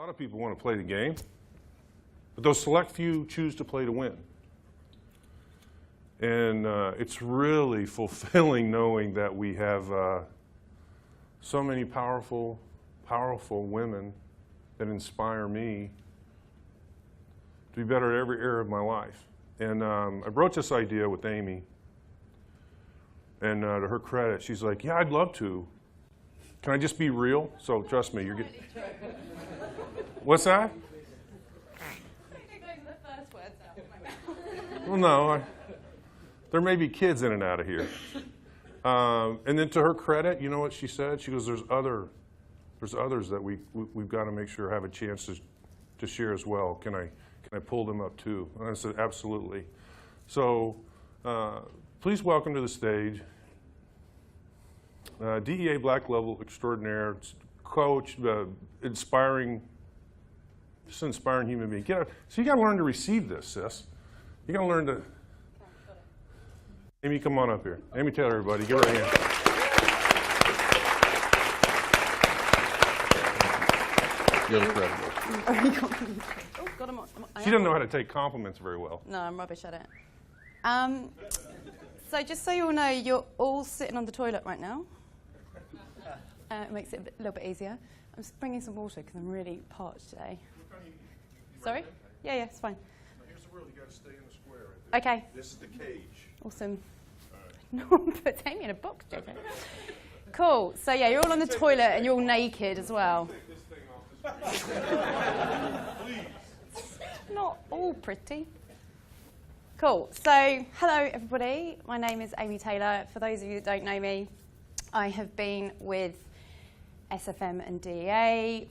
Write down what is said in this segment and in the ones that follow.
A lot of people want to play the game, but those select few choose to play to win. And it's really fulfilling knowing that we have so many powerful women that inspire me to be better at every area of my life. And I broached this idea with Amy, and to her credit, she's like, yeah, I'd love to. Can I just be real? So trust me, you're getting... What's that? Well, no, there may be kids in and out of here. And then to her credit, you know what she said? She goes, there's others that we've got to make sure have a chance to share as well. Can I pull them up too? And I said, absolutely. So please welcome to the stage DEA Black Level Extraordinaire, coach, inspiring human being. So you got to learn to receive this, sis. You got to learn to. Amy, come on up here. Amy Taylor, everybody, give her a hand. You're incredible. She doesn't know how to take compliments very well. No, I'm rubbish at it. So just so you all know, you're all sitting on the toilet right now. It makes it a little bit easier. I'm just bringing some water because I'm really parched today. Sorry? Yeah, it's fine. Now here's the rule. You got to stay in the square right there. Okay. This is the cage. Awesome. No one puts Amy in a box, JJ. Cool. So yeah, you're all on the toilet and you're all naked as well. Take this thing off. Please. Not all pretty. Cool. So hello, everybody. My name is Amy Taylor. For those of you that don't know me, I have been with SFM and DEA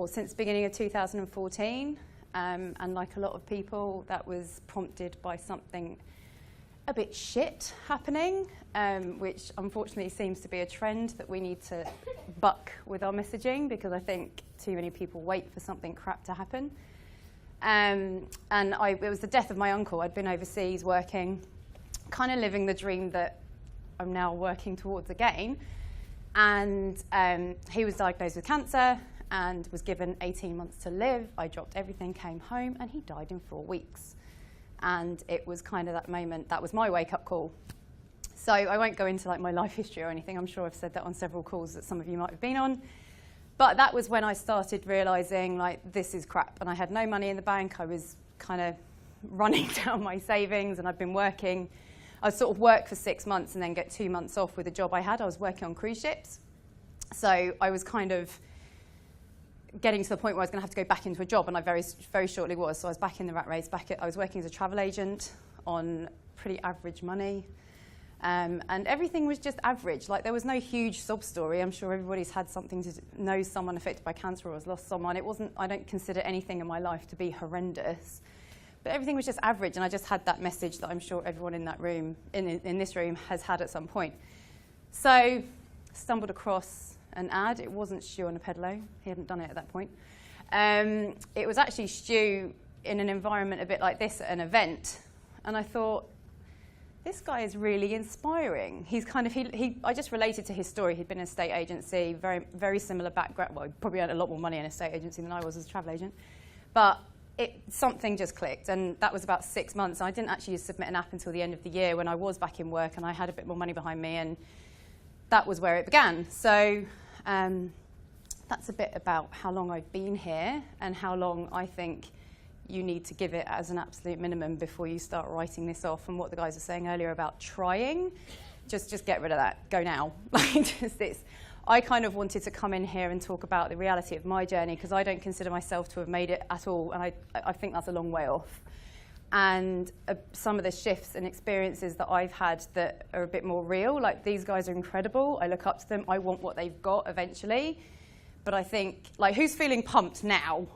since the beginning of 2014. And like a lot of people, that was prompted by something a bit shit happening, which unfortunately seems to be a trend that we need to buck with our messaging, because I think too many people wait for something crap to happen. And it was the death of my uncle. I'd been overseas working, kind of living the dream that I'm now working towards again. And he was diagnosed with cancer and was given 18 months to live. I dropped everything, came home, and he died in 4 weeks. And it was kind of that moment, that was my wake-up call. So I won't go into like my life history or anything. I'm sure I've said that on several calls that some of you might have been on. But that was when I started realizing, like, this is crap. And I had no money in the bank. I was kind of running down my savings, and I'd been working. I sort of work for 6 months and then get 2 months off with a job I had. I was working on cruise ships. So I was kind of getting to the point where I was going to have to go back into a job, and I very, very shortly was. So I was back in the rat race. I was working as a travel agent on pretty average money. And everything was just average. Like, there was no huge sob story. I'm sure everybody's had something to know someone affected by cancer or has lost someone. I don't consider anything in my life to be horrendous. But everything was just average, and I just had that message that I'm sure everyone in that room, in this room, has had at some point. So, stumbled across an ad. It wasn't Stu on a pedalo. He hadn't done it at that point. It was actually Stu in an environment a bit like this at an event. And I thought, this guy is really inspiring. He's kind of, I just related to his story. He'd been in a estate agency, very, very similar background. Well, he probably had a lot more money in an estate agency than I was as a travel agent. But something just clicked, and that was about 6 months. I didn't actually submit an app until the end of the year when I was back in work and I had a bit more money behind me, and that was where it began. So that's a bit about how long I've been here and how long I think you need to give it as an absolute minimum before you start writing this off. And what the guys were saying earlier about trying, just get rid of that. Go now. I kind of wanted to come in here and talk about the reality of my journey, because I don't consider myself to have made it at all, and I think that's a long way off. And some of the shifts and experiences that I've had that are a bit more real, like, these guys are incredible. I look up to them. I want what they've got eventually. But I think, like, who's feeling pumped now?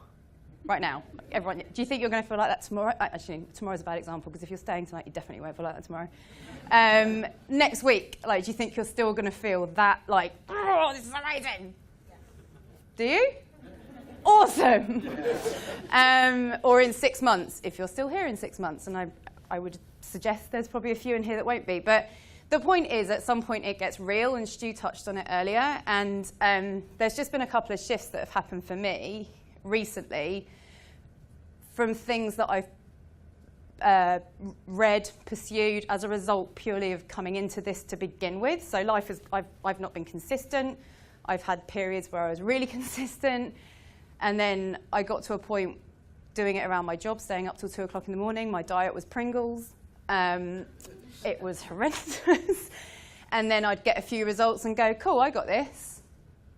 Right now, everyone. Do you think you're going to feel like that tomorrow? Actually, tomorrow's a bad example, because if you're staying tonight, you definitely won't feel like that tomorrow. Next week, like, do you think you're still going to feel that, like, oh, this is amazing? Yeah. Do you? Awesome. Or in 6 months, if you're still here in 6 months, and I would suggest there's probably a few in here that won't be. But the point is, at some point it gets real, and Stu touched on it earlier, and there's just been a couple of shifts that have happened for me recently from things that I've read, pursued as a result purely of coming into this to begin with. So life is, I've not been consistent. I've had periods where I was really consistent. And then I got to a point doing it around my job, staying up till 2 o'clock in the morning. My diet was Pringles. It was horrendous. And then I'd get a few results and go, cool, I got this.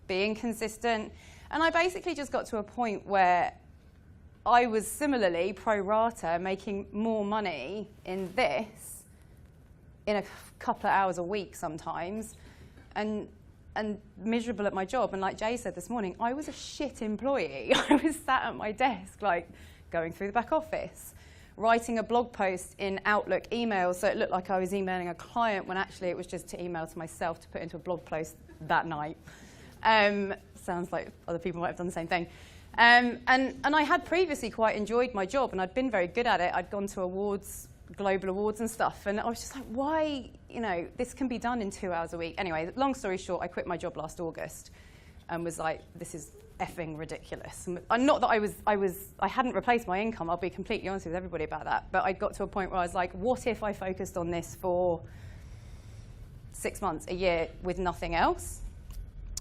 Being consistent. And I basically just got to a point where I was similarly pro rata making more money in this in a couple of hours a week sometimes, and miserable at my job. And like Jay said this morning, I was a shit employee. I was sat at my desk, like going through the back office, writing a blog post in Outlook email so it looked like I was emailing a client when actually it was just to email to myself to put into a blog post that night. Sounds like other people might have done the same thing. And I had previously quite enjoyed my job and I'd been very good at it. I'd gone to awards, global awards and stuff. And I was just like, why, this can be done in 2 hours a week. Anyway, long story short, I quit my job last August and was like, this is effing ridiculous. And not that I hadn't replaced my income. I'll be completely honest with everybody about that. But I got to a point where I was like, what if I focused on this for 6 months, a year with nothing else?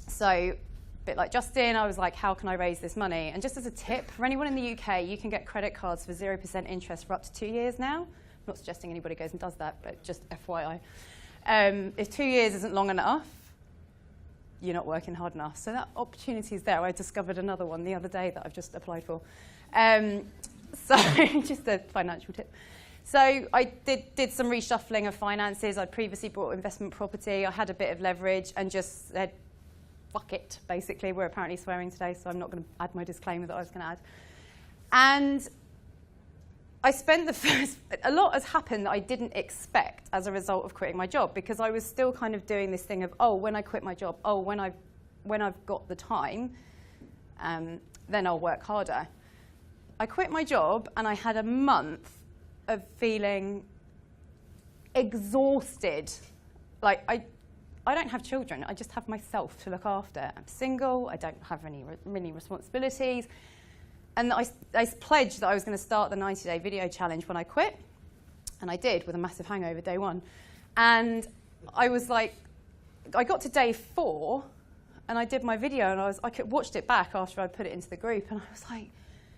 So, bit like Justin, I was like, how can I raise this money? And just as a tip, for anyone in the UK, you can get credit cards for 0% interest for up to 2 years now. I'm not suggesting anybody goes and does that, but just FYI. If 2 years isn't long enough, you're not working hard enough. So that opportunity is there. I discovered another one the other day that I've just applied for. So just a financial tip. So I did some reshuffling of finances. I'd previously bought investment property. I had a bit of leverage and just said, fuck it, basically. We're apparently swearing today, so I'm not going to add my disclaimer that I was going to add. And I spent a lot has happened that I didn't expect as a result of quitting my job, because I was still kind of doing this thing of, when I quit my job, when I've got the time, then I'll work harder. I quit my job and I had a month of feeling exhausted. Like, I don't have children, I just have myself to look after. I'm single, I don't have any responsibilities. And I pledged that I was going to start the 90-day video challenge when I quit. And I did, with a massive hangover day one. And I was like, I got to day 4, and I did my video, and I watched it back after I'd put it into the group, and I was like,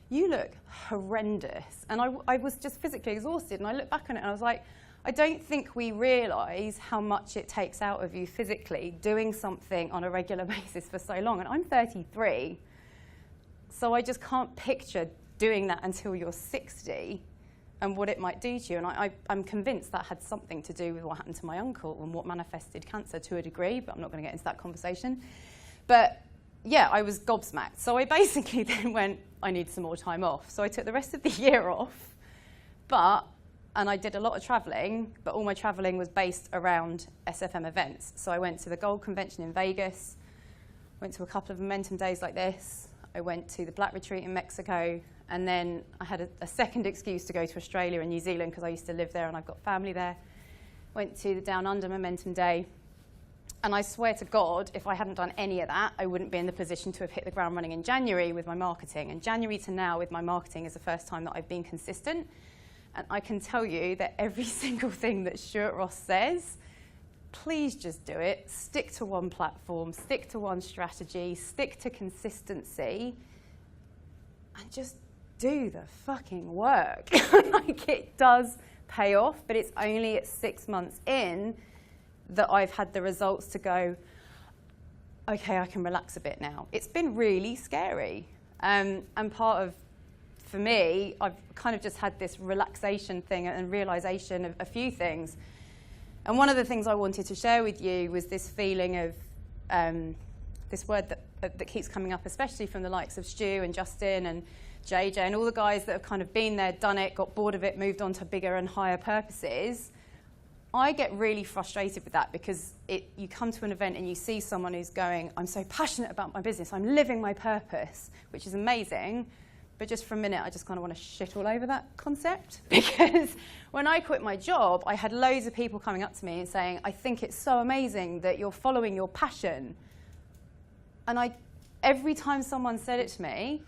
you look horrendous. And I was just physically exhausted, and I looked back on it, and I was like, I don't think we realise how much it takes out of you physically doing something on a regular basis for so long. And I'm 33, so I just can't picture doing that until you're 60 and what it might do to you. And I'm convinced that had something to do with what happened to my uncle and what manifested cancer to a degree, but I'm not going to get into that conversation. But yeah, I was gobsmacked. So I basically then went, I need some more time off. So I took the rest of the year off, and I did a lot of travelling, but all my travelling was based around SFM events. So I went to the Gold Convention in Vegas, went to a couple of Momentum days like this, I went to the Black Retreat in Mexico, and then I had a second excuse to go to Australia and New Zealand because I used to live there and I've got family there. Went to the Down Under Momentum Day, and I swear to God, if I hadn't done any of that, I wouldn't be in the position to have hit the ground running in January with my marketing. And January to now with my marketing is the first time that I've been consistent. And I can tell you that every single thing that Stuart Ross says, please just do it. Stick to one platform, stick to one strategy, stick to consistency, and just do the fucking work. Like, it does pay off, but it's only at 6 months in that I've had the results to go, okay, I can relax a bit now. It's been really scary. And part of, for me, I've kind of just had this relaxation thing and realization of a few things. And one of the things I wanted to share with you was this feeling of this word that keeps coming up, especially from the likes of Stu and Justin and JJ and all the guys that have kind of been there, done it, got bored of it, moved on to bigger and higher purposes. I get really frustrated with that because you come to an event and you see someone who's going, I'm so passionate about my business, I'm living my purpose, which is amazing. But just for a minute, I just kind of want to shit all over that concept, because when I quit my job, I had loads of people coming up to me and saying, I think it's so amazing that you're following your passion. And every time someone said it to me,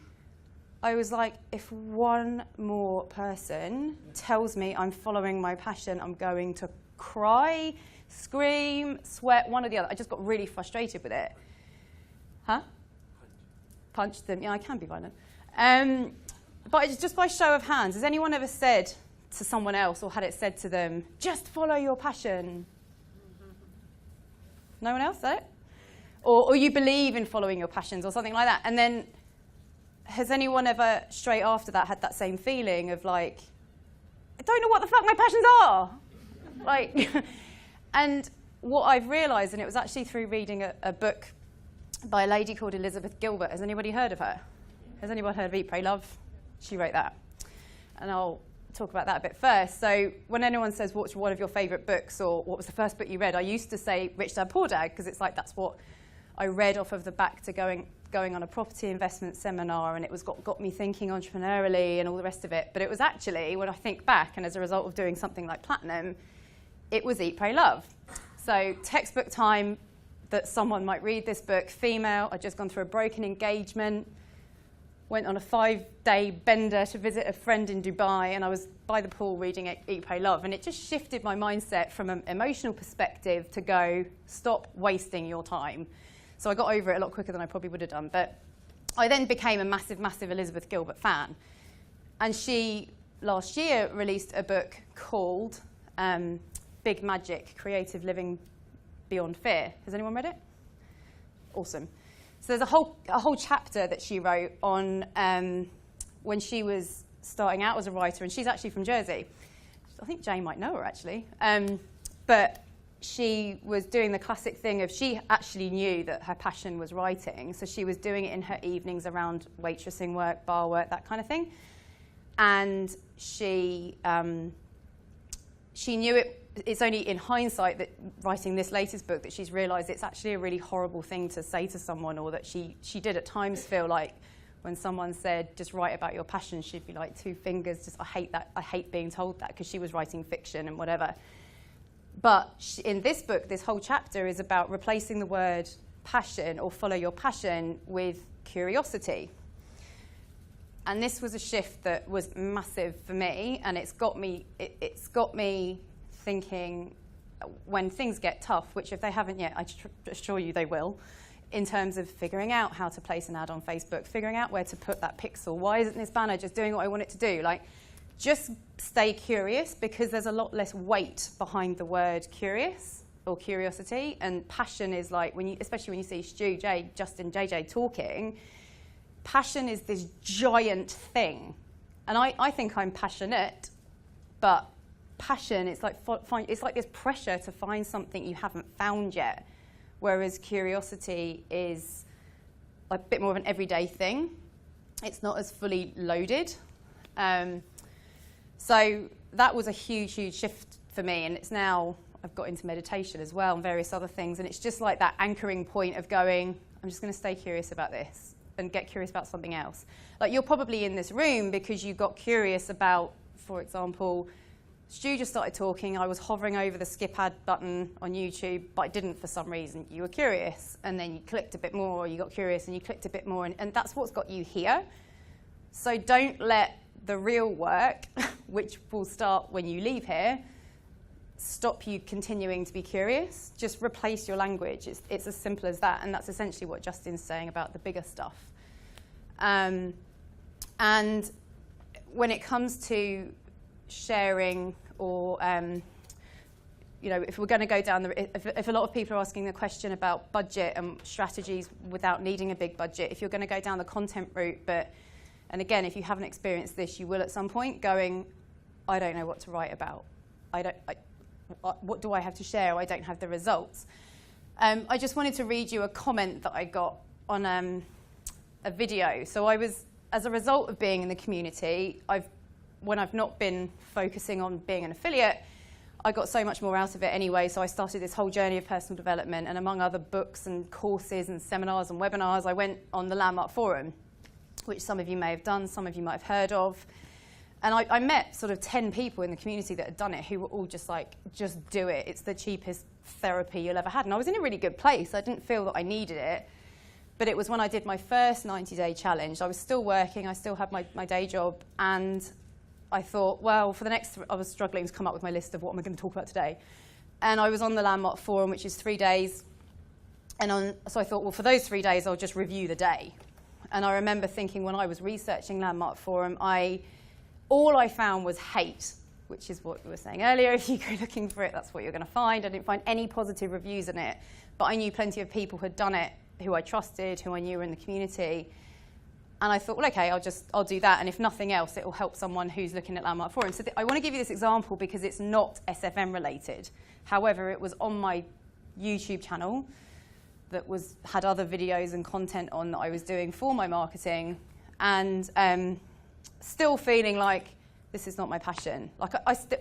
I was like, if one more person tells me I'm following my passion, I'm going to cry, scream, sweat, one or the other. I just got really frustrated with it. Huh? Punch them. Yeah, I can be violent. But it's just by show of hands, has anyone ever said to someone else or had it said to them, just follow your passion? No one else said it? Or you believe in following your passions or something like that. And then has anyone ever straight after that had that same feeling of like, I don't know what the fuck my passions are? Like, and what I've realised, and it was actually through reading a book by a lady called Elizabeth Gilbert. Has anybody heard of her? Has anyone heard of Eat, Pray, Love? She wrote that. And I'll talk about that a bit first. So when anyone says, what's one of your favourite books, or what was the first book you read, I used to say Rich Dad, Poor Dad, because it's like that's what I read off of the back to going on a property investment seminar, and it was got me thinking entrepreneurially and all the rest of it. But it was actually, when I think back, and as a result of doing something like Platinum, it was Eat, Pray, Love. So textbook time that someone might read this book, female, I'd just gone through a broken engagement, went on a 5-day bender to visit a friend in Dubai, and I was by the pool reading Eat, Pray, Love, and it just shifted my mindset from an emotional perspective to go, stop wasting your time. So I got over it a lot quicker than I probably would have done. But I then became a massive, massive Elizabeth Gilbert fan. And she, last year, released a book called Big Magic, Creative Living Beyond Fear. Has anyone read it? Awesome. So there's a whole chapter that she wrote on when she was starting out as a writer, and she's actually from Jersey. I think Jay might know her, actually. But she was doing the classic thing of she actually knew that her passion was writing, so she was doing it in her evenings around waitressing work, bar work, that kind of thing. And she knew it. It's only in hindsight that writing this latest book that she's realised it's actually a really horrible thing to say to someone, or that she did at times feel like when someone said, just write about your passion, she'd be like, 2 fingers, just I hate that, I hate being told that, because she was writing fiction and whatever. But in this book, this whole chapter is about replacing the word passion or follow your passion with curiosity. And this was a shift that was massive for me, and it's got me thinking, when things get tough, which if they haven't yet, I assure you they will, in terms of figuring out how to place an ad on Facebook, figuring out where to put that pixel. Why isn't this banner just doing what I want it to do? Like, just stay curious, because there's a lot less weight behind the word curious or curiosity. And passion is like, especially when you see Stu, Jay, Justin, JJ talking, passion is this giant thing. And I think I'm passionate, but passion, it's like this pressure to find something you haven't found yet. Whereas curiosity is a bit more of an everyday thing. It's not as fully loaded. So that was a huge, huge shift for me. And it's now, I've got into meditation as well and various other things. And it's just like that anchoring point of going, I'm just going to stay curious about this and get curious about something else. Like, you're probably in this room because you got curious about, for example, Stu just started talking. I was hovering over the skip ad button on YouTube, but I didn't for some reason. You were curious, and then you clicked a bit more, or you got curious and you clicked a bit more. And that's what's got you here. So don't let the real work, which will start when you leave here, stop you continuing to be curious. Just replace your language. It's as simple as that. And that's essentially what Justin's saying about the bigger stuff. And when it comes to sharing, or if we're going to go down if a lot of people are asking the question about budget and strategies without needing a big budget, if you're going to go down the content route, and again, if you haven't experienced this, you will at some point, going, I don't know what to write about. What do I have to share? I don't have the results. I just wanted to read you a comment that I got on a video. So as a result of being in the community, when I've not been focusing on being an affiliate, I got so much more out of it anyway. So I started this whole journey of personal development, and among other books and courses and seminars and webinars, I went on the Landmark Forum, which some of you may have done, some of you might have heard of. And I met sort of 10 people in the community that had done it, who were all just like, just do it. It's the cheapest therapy you'll ever had. And I was in a really good place. I didn't feel that I needed it. But it was when I did my first 90-day challenge. I was still working, I still had my day job, and I thought, well, for the next, I was struggling to come up with my list of what am I going to talk about today. And I was on the Landmark Forum, which is 3 days. So I thought, well, for those 3 days, I'll just review the day. And I remember thinking when I was researching Landmark Forum, all I found was hate, which is what we were saying earlier. If you go looking for it, that's what you're going to find. I didn't find any positive reviews in it. But I knew plenty of people who had done it, who I trusted, who I knew were in the community. And I thought, well, okay, I'll do that. And if nothing else, it will help someone who's looking at Landmark Forum. So I want to give you this example because it's not SFM related. However, it was on my YouTube channel that had other videos and content on that I was doing for my marketing, and still feeling like this is not my passion. Like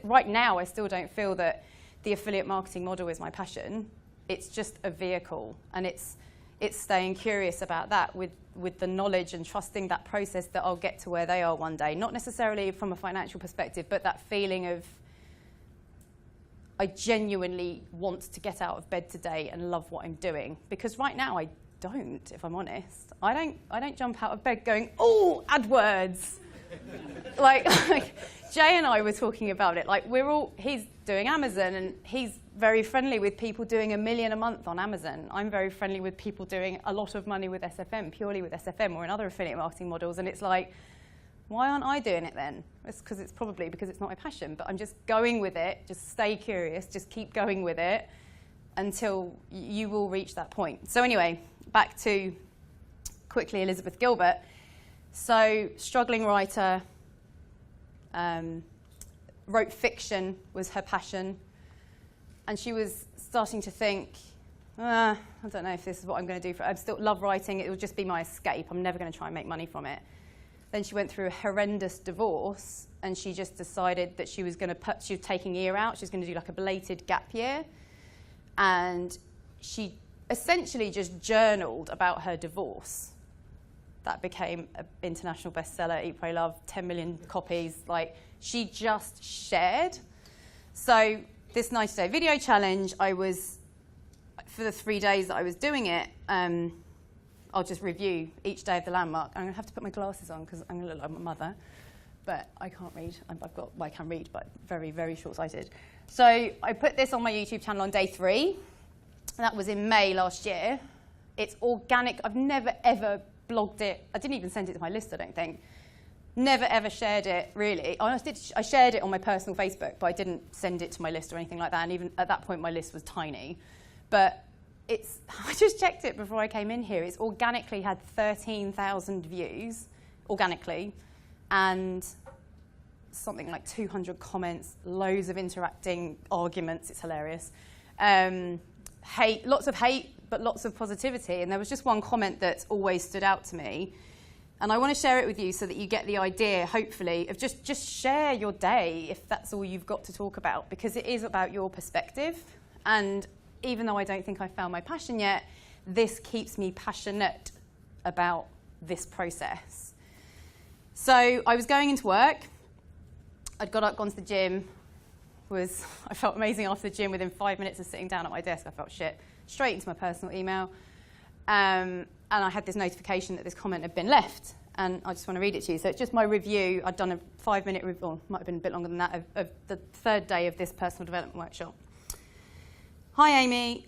right now, I still don't feel that the affiliate marketing model is my passion. It's just a vehicle, and it's staying curious about that with the knowledge and trusting that process that I'll get to where they are one day. Not necessarily from a financial perspective, but that feeling of I genuinely want to get out of bed today and love what I'm doing. Because right now I don't, if I'm honest. I don't jump out of bed going, oh, AdWords. like Jay and I were talking about it. Like he's doing Amazon and he's very friendly with people doing $1 million a month on Amazon. I'm very friendly with people doing a lot of money with SFM, purely with SFM or in other affiliate marketing models. And it's like, why aren't I doing it then? It's probably because it's not my passion, but I'm just going with it. Just stay curious, just keep going with it until you will reach that point. So anyway, back to quickly Elizabeth Gilbert. So struggling writer, wrote fiction was her passion. And she was starting to think, I don't know if this is what I'm going to do. I still love writing. It will just be my escape. I'm never going to try and make money from it. Then she went through a horrendous divorce, and she just decided that she was taking a year out. She was going to do like a belated gap year. And she essentially just journaled about her divorce. That became an international bestseller, Eat, Pray, Love, 10 million copies. Like, she just shared. So this 90-day video challenge, for the 3 days that I was doing it, I'll just review each day of the Landmark. I'm going to have to put my glasses on because I'm going to look like my mother, but I can't read. I can read, but very, very short-sighted. So I put this on my YouTube channel on day 3. That was in May last year. It's organic. I've never, ever blogged it. I didn't even send it to my list, I don't think. Never, ever shared it, really. I shared it on my personal Facebook, but I didn't send it to my list or anything like that. And even at that point, my list was tiny. But I just checked it before I came in here. It's organically had 13,000 views, organically, and something like 200 comments, loads of interacting arguments. It's hilarious. Hate, lots of hate, but lots of positivity. And there was just one comment that always stood out to me. And I want to share it with you so that you get the idea, hopefully, of just share your day if that's all you've got to talk about, because it is about your perspective. And even though I don't think I've found my passion yet, this keeps me passionate about this process. So I was going into work. I'd got up, gone to the gym. I felt amazing after the gym. Within 5 minutes of sitting down at my desk, I felt shit. Straight into my personal email. And I had this notification that this comment had been left. And I just want to read it to you. So it's just my review. I'd done a 5-minute review, or might have been a bit longer than that, of the 3rd day of this personal development workshop. Hi, Amy.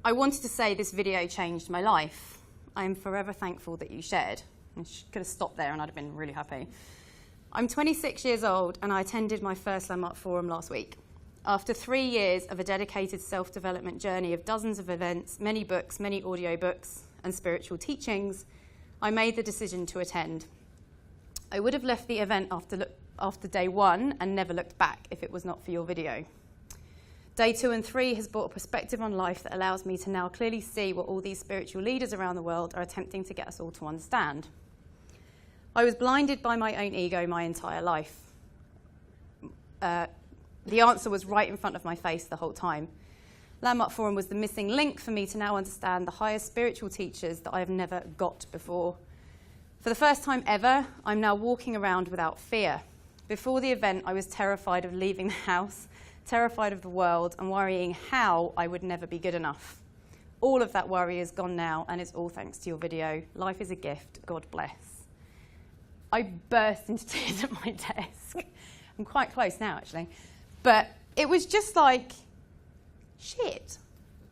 I wanted to say this video changed my life. I am forever thankful that you shared. I could have stopped there and I'd have been really happy. I'm 26 years old and I attended my first Landmark Forum last week. After 3 years of a dedicated self-development journey of dozens of events, many books, many audiobooks, and spiritual teachings, I made the decision to attend. I would have left the event after day 1 and never looked back if it was not for your video. Day 2 and 3 has brought a perspective on life that allows me to now clearly see what all these spiritual leaders around the world are attempting to get us all to understand. I was blinded by my own ego my entire life. The answer was right in front of my face the whole time. Landmark Forum was the missing link for me to now understand the highest spiritual teachers that I have never got before. For the first time ever, I'm now walking around without fear. Before the event, I was terrified of leaving the house, terrified of the world, and worrying how I would never be good enough. all of that worry is gone now, and it's all thanks to your video. Life is a gift. God bless. I burst into tears at my desk. I'm quite close now, actually. But it was just like, shit.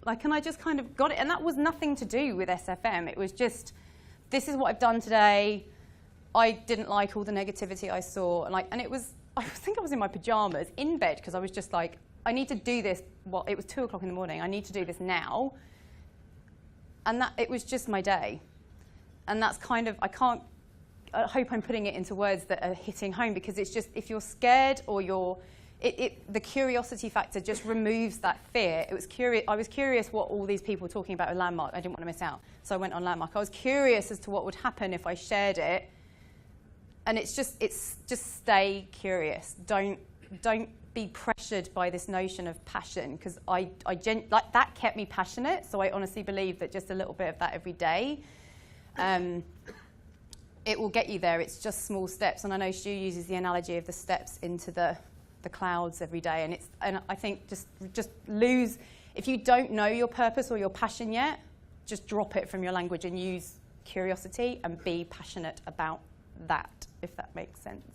Like, and I just kind of got it. And that was nothing to do with SFM. It was just, this is what I've done today. I didn't like all the negativity I saw. And it was, I think I was in my pajamas in bed because I was just like, I need to do this. Well, it was 2 o'clock in the morning. I need to do this now. And that, it was just my day. And that's kind of, I hope I'm putting it into words that are hitting home, because it's just, if you're scared or the curiosity factor just removes that fear. I was curious what all these people were talking about with Landmark. I didn't want to miss out. So I went on Landmark. I was curious as to what would happen if I shared it. And it's just stay curious. Don't be pressured by this notion of passion, because like that kept me passionate. So I honestly believe that just a little bit of that every day, it will get you there. It's just small steps. And I know Stu uses the analogy of the steps into the clouds every day. And I think just lose, if you don't know your purpose or your passion yet, just drop it from your language and use curiosity and be passionate about that, if that makes sense.